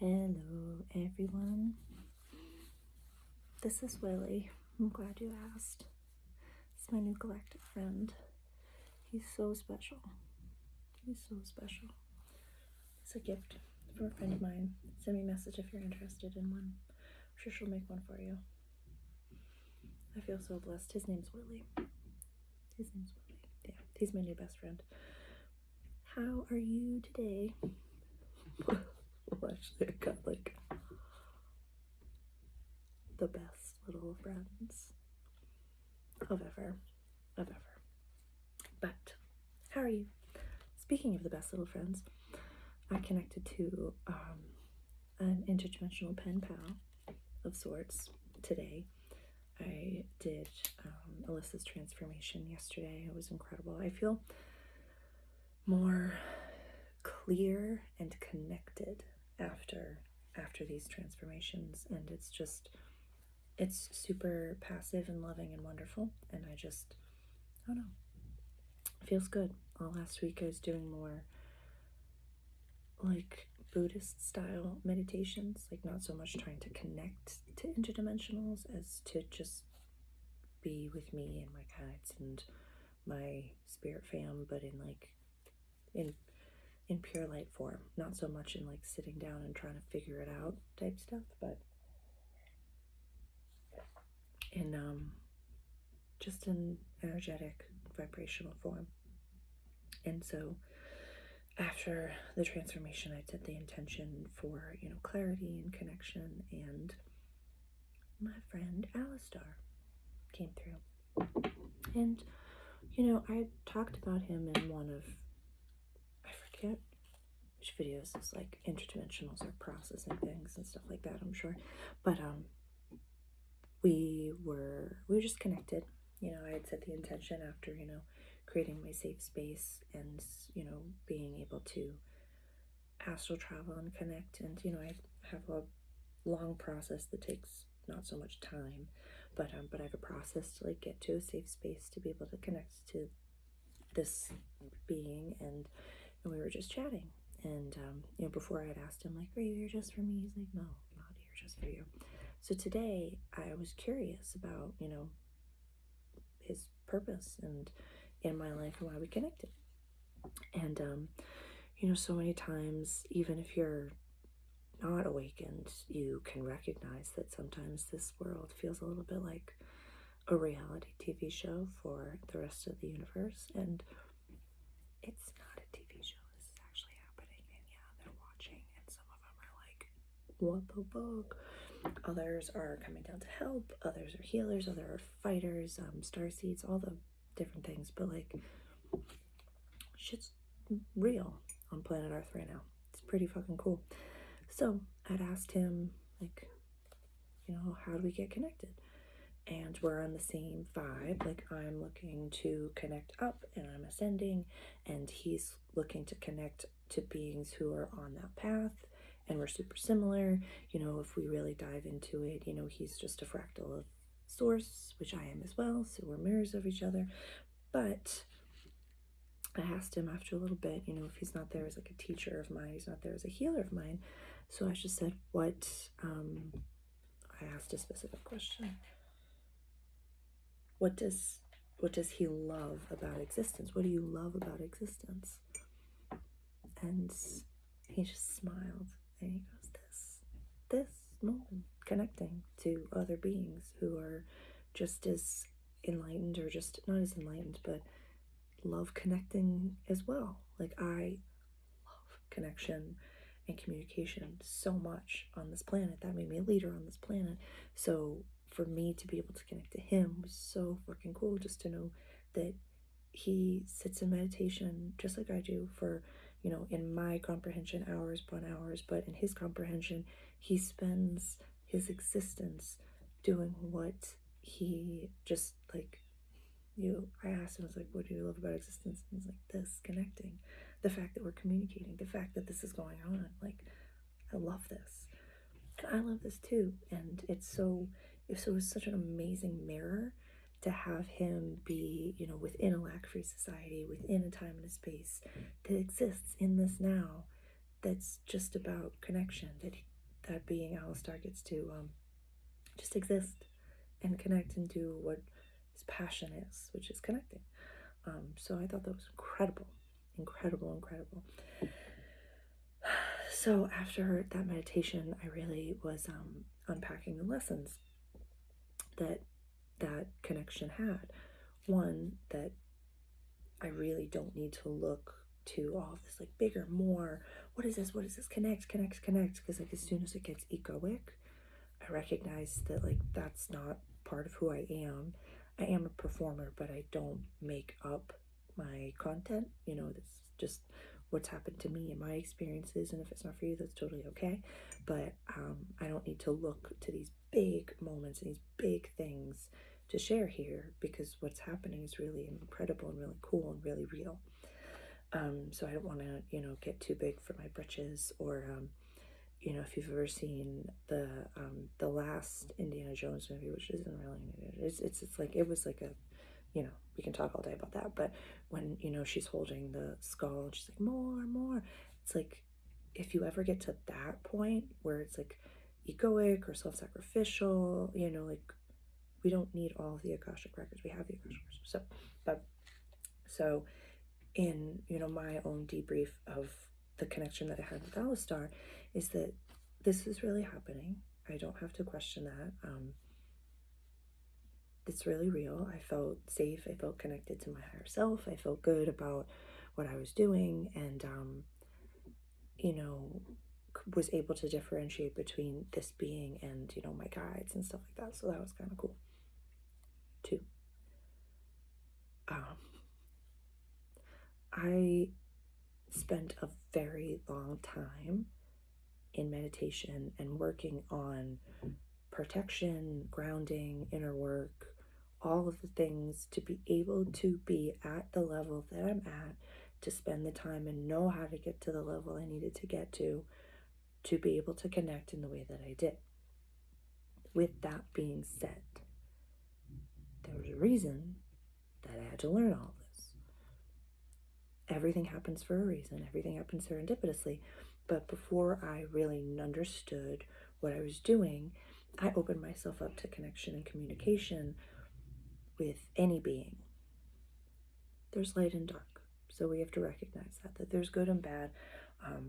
Hello, everyone. This is Willie. I'm glad you asked. It's my new galactic friend. He's so special. He's so special. It's a gift from a friend of mine. Send me a message if you're interested in one. I'm sure she'll make one for you. I feel so blessed. His name's Willie. Yeah, he's my new best friend. How are you today? Well, actually, I got like the best little friends of ever. But how are you? Speaking of the best little friends, I connected to an interdimensional pen pal of sorts today. I did Alyssa's transformation yesterday. It was incredible. I feel more clear and connected after these transformations, and it's super passive and loving and wonderful, and I don't know, it feels good. Last week I was doing more like Buddhist style meditations, like not so much trying to connect to interdimensionals as to just be with me and my guides and my spirit fam, but in pure light form, not so much in like sitting down and trying to figure it out type stuff, but in just an energetic vibrational form. And so after the transformation, I set the intention for, clarity and connection, and my friend Alistar came through. And, I talked about him in one of, I forget which videos, it's like interdimensionals or processing things and stuff like that, I'm sure. But we were just connected. I had set the intention after, creating my safe space and, being able to astral travel and connect. And, I have a long process that takes not so much time, but I have a process to like get to a safe space to be able to connect to this being. And we were just chatting. And, before I had asked him, like, are you here just for me? He's like, no, I'm not here just for you. So today I was curious about, his purpose and in my life and why we connected. And, so many times, even if you're not awakened, you can recognize that sometimes this world feels a little bit like a reality TV show for the rest of the universe. And it's not a TV show. This is actually happening. And yeah, they're watching. And some of them are like, what the fuck? Others are coming down to help. Others are healers. Others are fighters, starseeds, all the different things. But like, shit's real on planet Earth right now. It's pretty fucking cool. So I'd asked him, like, how do we get connected? And we're on the same vibe. Like, I'm looking to connect up and I'm ascending, and he's looking to connect to beings who are on that path, and we're super similar. If we really dive into it, he's just a fractal of source, which I am as well, so we're mirrors of each other. But I asked him after a little bit, if he's not there as like a teacher of mine, he's not there as a healer of mine. So I just said, I asked a specific question. What does he love about existence? What do you love about existence? And he just smiled and he goes, this moment, connecting to other beings who are just as enlightened, or just not as enlightened, but love connecting as well. Like, I love connection and communication so much on this planet. That made me a leader on this planet. So for me to be able to connect to him was so fucking cool, just to know that he sits in meditation just like I do for, in my comprehension, hours upon hours, but in his comprehension, he spends his existence doing what he just like, I asked him, I was like, what do you love about existence? And he's like, this, connecting, the fact that we're communicating, the fact that this is going on. Like, I love this. And I love this too. And it's such an amazing mirror to have him be, within a lack-free society, within a time and a space that exists in this now, that's just about connection, that that being Alistar gets to just exist and connect and do what his passion is, which is connecting. So I thought that was incredible, incredible, incredible. So after that meditation, I really was unpacking the lessons that that connection had. One, that I really don't need to look to all this like bigger, more, what is this? What is this? Connect, connect, connect. Because like as soon as it gets egoic, I recognize that like that's not part of who I am. I am a performer, but I don't make up my content. You know, it's just what's happened to me and my experiences. And if it's not for you, that's totally okay. But I don't need to look to these big moments and these big things to share here, because what's happening is really incredible and really cool and really real. So I don't want to, you know, get too big for my britches, or you know, if you've ever seen the last Indiana Jones movie, which isn't really, it's like, it was like a, you know, we can talk all day about that, but when, you know, she's holding the skull and she's like, more, it's like, if you ever get to that point where it's like egoic or self-sacrificial, you know, like, we don't need all of the Akashic records. We have the Akashic records. So in, you know, my own debrief of the connection that I had with Alistar is that this is really happening. I don't have to question that. It's really real. I felt safe. I felt connected to my higher self. I felt good about what I was doing, and you know, was able to differentiate between this being and, you know, my guides and stuff like that. So that was kind of cool too. I spent a very long time in meditation and working on protection, grounding, inner work, all of the things to be able to be at the level that I'm at, to spend the time and know how to get to the level I needed to get to be able to connect in the way that I did. With that being said, there was a reason that I had to learn all this. Everything happens for a reason. Everything happens serendipitously. But before I really understood what I was doing, I opened myself up to connection and communication with any being. There's light and dark. So we have to recognize that there's good and bad,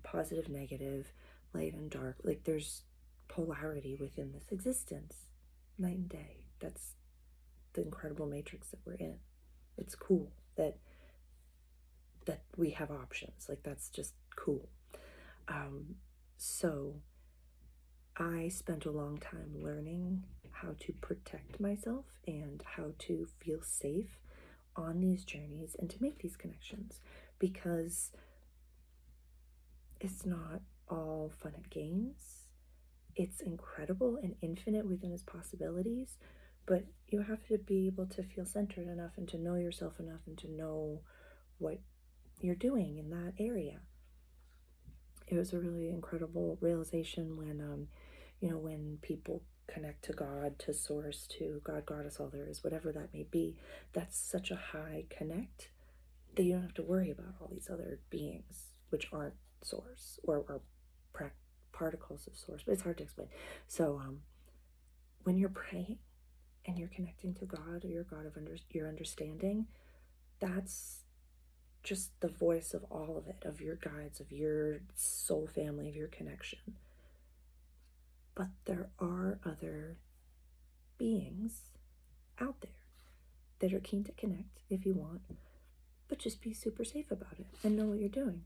positive, negative, light and dark. Like, there's polarity within this existence, night and day. That's the incredible matrix that we're in. It's cool that we have options. Like, that's just cool. So I spent a long time learning how to protect myself and how to feel safe on these journeys and to make these connections, because it's not all fun and games. It's incredible and infinite within its possibilities, but you have to be able to feel centered enough and to know yourself enough and to know what you're doing in that area. It was a really incredible realization when, you know, when people connect to God, to source, to God, Goddess, all there is, whatever that may be, that's such a high connect that you don't have to worry about all these other beings, which aren't source or particles of source, but it's hard to explain. So when you're praying and you're connecting to God, or your God of your understanding, that's just the voice of all of it, of your guides, of your soul family, of your connection. But there are other beings out there that are keen to connect if you want, but just be super safe about it and know what you're doing.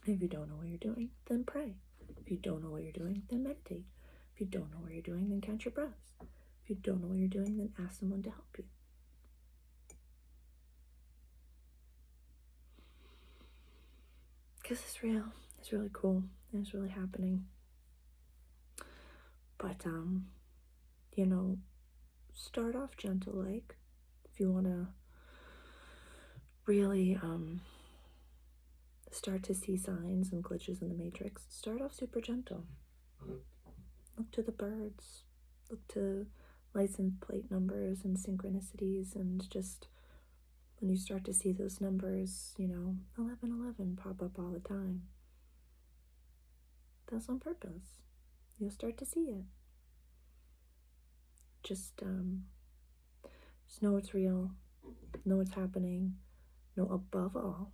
And if you don't know what you're doing, then pray. If you don't know what you're doing, then meditate. If you don't know what you're doing, then count your breaths. If you don't know what you're doing, then ask someone to help you. Because it's real. It's really cool. And it's really happening. But, you know, start off gentle, like, if you want to really start to see signs and glitches in the matrix, start off super gentle. Look to the birds, look to license plate numbers and synchronicities, and just when you start to see those numbers, you know, 1111 pop up all the time, that's on purpose. you'll start to see it. Just know it's real, know what's happening, know above all,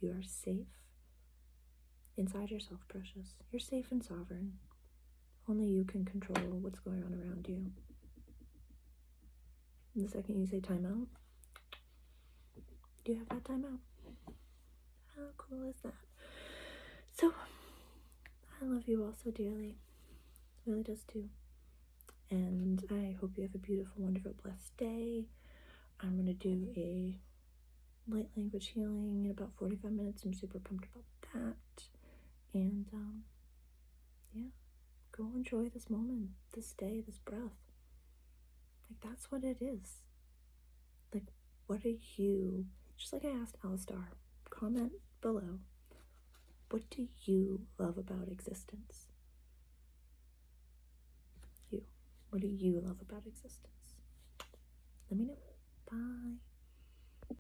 you are safe inside yourself, precious. You're safe and sovereign. Only you can control what's going on around you. And the second you say time out, you have that time out. How cool is that? So, I love you all so dearly. It really does too. And I hope you have a beautiful, wonderful, blessed day. I'm going to do a light language healing in about 45 minutes. I'm super pumped about that. And yeah, go enjoy this moment, this day, this breath. Like, that's what it is. Like, what are you, just like I asked Alistar, comment below, what do you love about existence? You. What do you love about existence? Let me know. Bye.